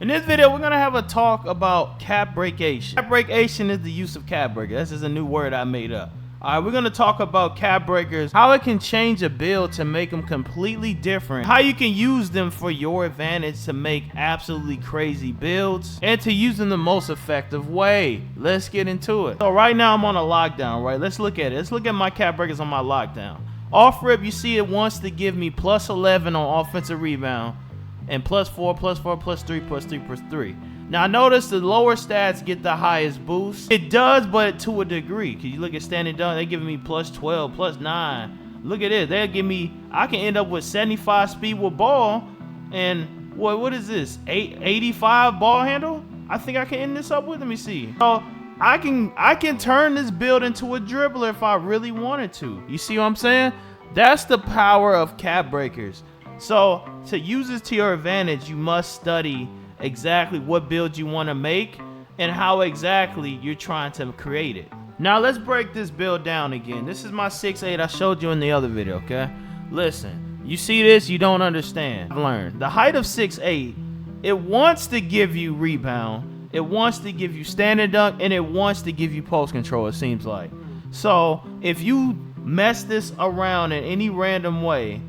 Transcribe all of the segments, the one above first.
In this video, we're gonna have a talk about cap breakation. Cap breakation is the use of cap breaker. This is a new word I made up. Alright, we're gonna talk about cap breakers, how it can change a build to make them completely different, how you can use them for your advantage to make absolutely crazy builds, and to use them the most effective way. Let's get into it. So right now I'm on a lockdown, right? Let's look at it. Let's look at my cap breakers on my lockdown. Off rip, you see it wants to give me plus 11 on offensive rebound, and plus 4, plus 4, plus 3, plus 3, plus 3. Now notice the lower stats get the highest boost. It does, but to a degree. Cause you look at standing dunk, they're giving me plus 12, plus 9. Look at it. They'll give me, I can end up with 75 speed with ball. And what is this? 85 ball handle? I think I can end this up with. Let me see. So I can turn this build into a dribbler if I really wanted to. You see what I'm saying? That's the power of cap breakers. So to use this to your advantage, you must study exactly what build you want to make and how exactly you're trying to create it. Now let's break this build down again. This is my 6'8" I showed you in the other video, okay? Listen, you see this, you don't understand. I've learned the height of 6'8", it wants to give you rebound, it wants to give you standing dunk, and it wants to give you post control, it seems like. So if you mess this around in any random way,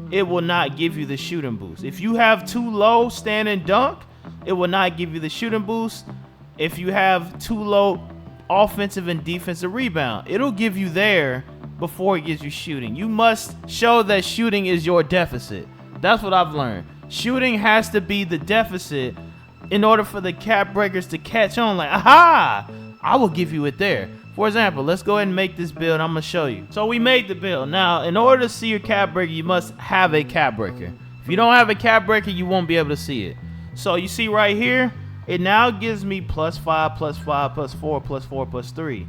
it will not give you the shooting boost. If you have too low standing dunk, it will not give you the shooting boost. If you have too low offensive and defensive rebound, it'll give you there before it gives you shooting. You must show that shooting is your deficit. That's what I've learned. Shooting has to be the deficit in order for the cap breakers to catch on, like, aha, I will give you it there. For example, let's go ahead and make this build. I'm gonna show you. So we made the build. Now, in order to see your cap breaker, you must have a cap breaker. If you don't have a cap breaker, you won't be able to see it. So you see right here, it now gives me plus 5, plus 5, plus 4, plus 4, plus 3.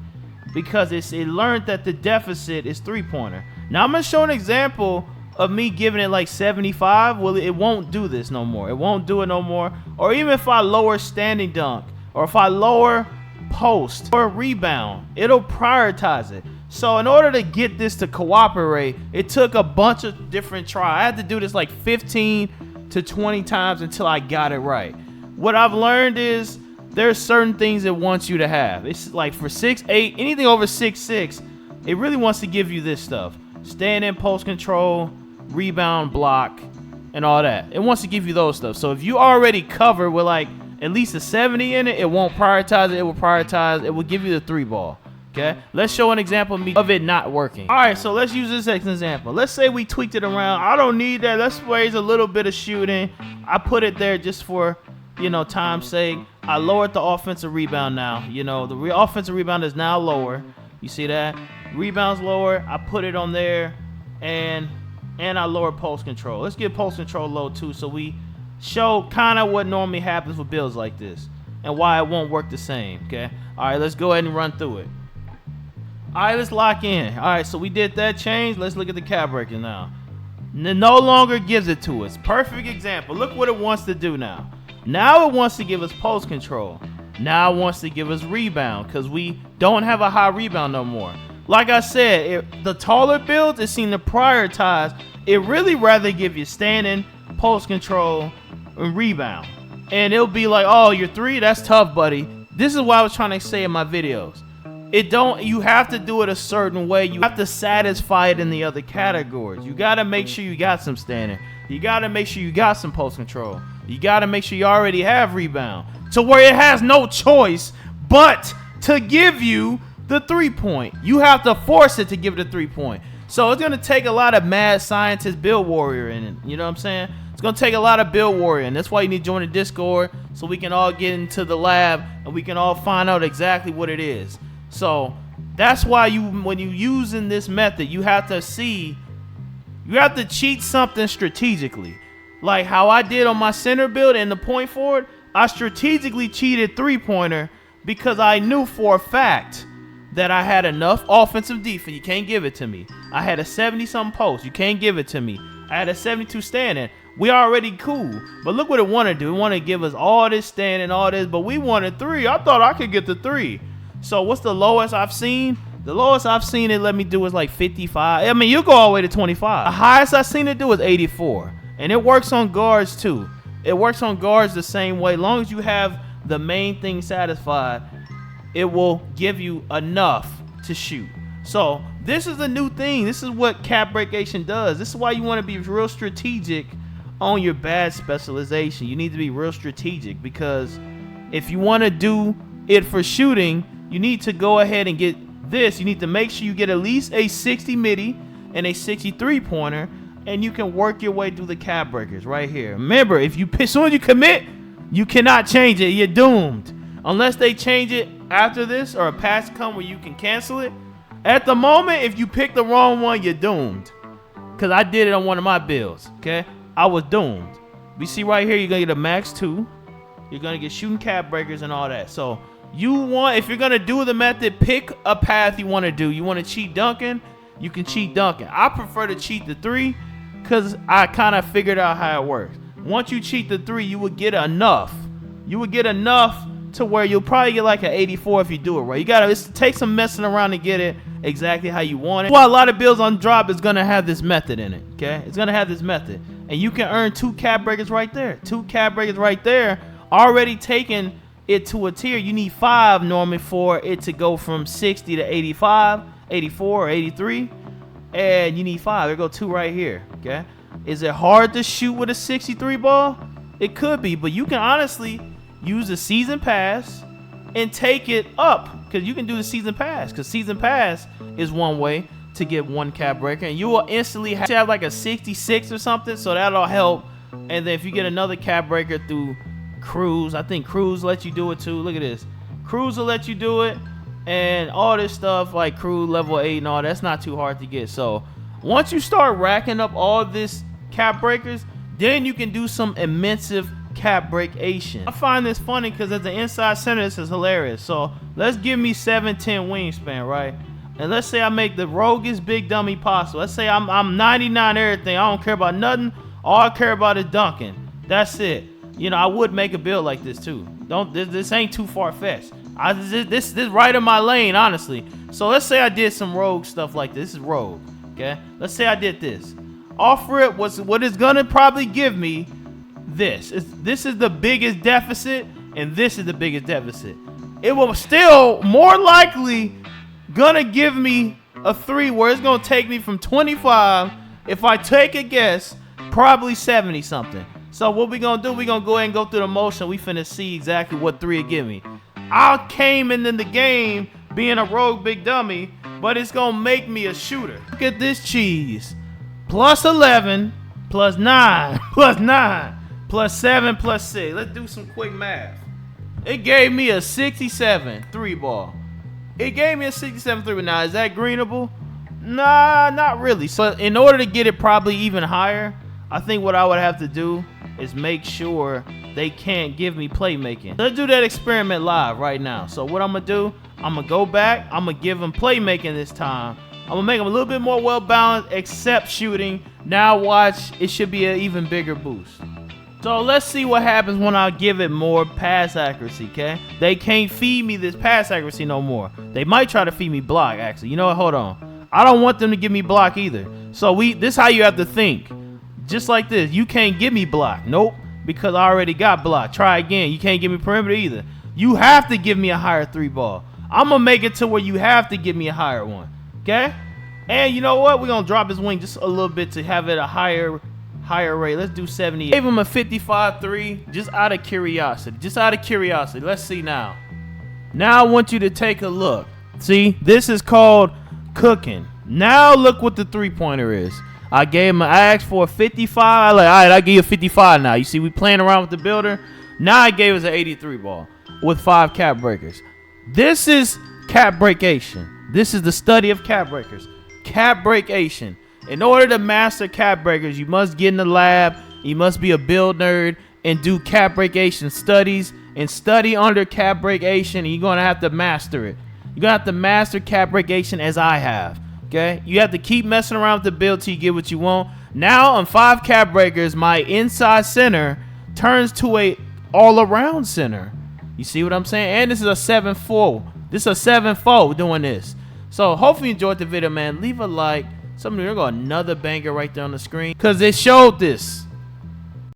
Because it learned that the deficit is three-pointer. Now I'm gonna show an example of me giving it like 75. Well, it won't do this no more. It won't do it no more. Or even if I lower standing dunk, or if I lower post or rebound, it'll prioritize it. So in order to get this to cooperate, it took a bunch of different tries. I had to do this like 15 to 20 times until I got it right. What I've learned is there's certain things it wants you to have. It's like for 6'8", anything over 6'6", it really wants to give you this stuff: stand in, post control, rebound, block, and all that. It wants to give you those stuff. So if you already cover with like at least a 70 in it, it won't prioritize it. It will prioritize. It will give you the 3 ball. Okay, let's show an example of it not working. All right, so let's use this as an example. Let's say we tweaked it around. I don't need that. Let's raise a little bit of shooting. I put it there just for, you know, time's sake. I lowered the offensive rebound now. You know, the offensive rebound is now lower. You see that? Rebound's lower. I put it on there, and I lowered post control. Let's get post control low too, so we show kind of what normally happens with builds like this and why it won't work the same. Okay, all right, let's go ahead and run through it. All right, let's lock in. All right, so we did that change. Let's look at the cap breaker now. It no longer gives it to us. Perfect example. Look what it wants to do now. Now it wants to give us post control. Now it wants to give us rebound because we don't have a high rebound no more. Like I said, the taller builds, it seemed to prioritize. It really rather give you standing, post control, and rebound. And it'll be like, oh, you're 3? That's tough, buddy. This is what I was trying to say in my videos. You have to do it a certain way. You have to satisfy it in the other categories. You got to make sure you got some standing. You got to make sure you got some post control. You got to make sure you already have rebound, to where it has no choice but to give you the 3-point. You have to force it to give it a 3-point. So it's going to take a lot of mad scientist build warrior in it. You know what I'm saying? It's going to take a lot of build warrior, and that's why you need to join the Discord so we can all get into the lab and we can all find out exactly what it is. So that's why when you using this method, you have to cheat something strategically. Like how I did on my center build and the point forward, I strategically cheated 3-pointer because I knew for a fact that I had enough offensive defense. You can't give it to me. I had a 70-something post. You can't give it to me. I had a 72 standing. We already cool. But look what it want to do. It want to give us all this standing, all this, but we wanted 3. I thought I could get the 3. So what's the lowest I've seen? The lowest I've seen it let me do is like 55. I mean, you go all the way to 25. The highest I've seen it do is 84. And it works on guards too. It works on guards the same way. As long as you have the main thing satisfied, it will give you enough to shoot. So this is a new thing. This is what cap breakation does. This is why you want to be real strategic on your badge specialization. You need to be real strategic, because if you want to do it for shooting, you need to go ahead and get this. You need to make sure you get at least a 60 midi and a 63 pointer, and you can work your way through the cap breakers right here. Remember, if you as soon as you commit, you cannot change it. You're doomed unless they change it after this, or a patch come where you can cancel it. At the moment, if you pick the wrong one, you're doomed. Because I did it on one of my builds, okay? I was doomed. We see right here, you're going to get a max 2. You're going to get shooting cap breakers and all that. So you want, if you're going to do the method, pick a path you want to do. You want to cheat dunking? You can cheat dunking. I prefer to cheat the 3 because I kind of figured out how it works. Once you cheat the 3, you would get enough. You would get enough to where you'll probably get like an 84 if you do it right. You gotta take some messing around to get it exactly how you want it. Well, a lot of builds on drop is gonna have this method in it. Okay, it's gonna have this method, and you can earn 2 cap breakers right there. 2 cap breakers right there, already taking it to a tier. You need 5 normally for it to go from 60 to 85, 84, or 83, and you need 5. There go 2 right here. Okay, is it hard to shoot with a 63 ball? It could be, but you can honestly use the season pass and take it up, because you can do the season pass, because season pass is one way to get 1 cap breaker, and you will instantly have like a 66 or something, so that'll help. And then if you get another cap breaker through Cruise, I think Cruise lets you do it too. Look at this, Cruise will let you do it, and all this stuff like Cruise level 8 and all that's not too hard to get. So once you start racking up all this cap breakers, then you can do some immense cap breakation. I find this funny because as an inside center, this is hilarious. So let's give me 710 wingspan, right? And let's say I make the roguest big dummy possible. Let's say I'm 99 everything. I don't care about nothing. All I care about is dunking. That's it. You know, I would make a build like this too. This ain't too far-fetched. This right in my lane, honestly. So let's say I did some rogue stuff like this. This is rogue, okay? Let's say I did this. Offer it what it's gonna probably give me. This is the biggest deficit, and this is the biggest deficit. It will still more likely gonna give me a 3, where it's gonna take me from 25, if I take a guess, probably 70 something. So what we gonna do, we gonna go ahead and go through the motion. We finna see exactly what 3 will give me. I came in the game being a rogue big dummy, but it's gonna make me a shooter. Look at this cheese. Plus 11, plus 9, plus 9. Plus 7, plus 6. Let's do some quick math. It gave me a 67 3 ball. It gave me a 67 3 ball. Now, is that greenable? Nah, not really. So, in order to get it probably even higher, I think what I would have to do is make sure they can't give me playmaking. Let's do that experiment live right now. So, what I'm going to do, I'm going to go back. I'm going to give them playmaking this time. I'm going to make them a little bit more well-balanced, except shooting. Now, watch. It should be an even bigger boost. So let's see what happens when I give it more pass accuracy, okay? They can't feed me this pass accuracy no more. They might try to feed me block, actually. You know what? Hold on. I don't want them to give me block either. So this is how you have to think. Just like this. You can't give me block. Nope. Because I already got block. Try again. You can't give me perimeter either. You have to give me a higher 3 ball. I'm going to make it to where you have to give me a higher one, okay? And you know what? We're going to drop his wing just a little bit to have it a higher rate. Let's do 70. Gave him a 55-3 just out of curiosity. Let's see now. Now I want you to take a look. See, this is called cooking. Now look what the 3-pointer is. I asked for a 55. I like, all right, I give you a 55 now. You see, we playing around with the builder. Now I gave us an 83 ball with 5 cap breakers. This is cap breakation. This is the study of cap breakers. Cap breakation. In order to master cap breakers, you must get in the lab, you must be a build nerd, and do cap breakation studies, and study under cap breakation, and you're going to have to master it. You're going to have to master cap breakation as I have, okay? You have to keep messing around with the build till you get what you want. Now, on 5 cap breakers, my inside center turns to a all-around center. You see what I'm saying? And this is a 7-4. This is a 7-4 doing this. So, hopefully you enjoyed the video, man. Leave a like. Somebody, there go another banger right there on the screen, because it showed this.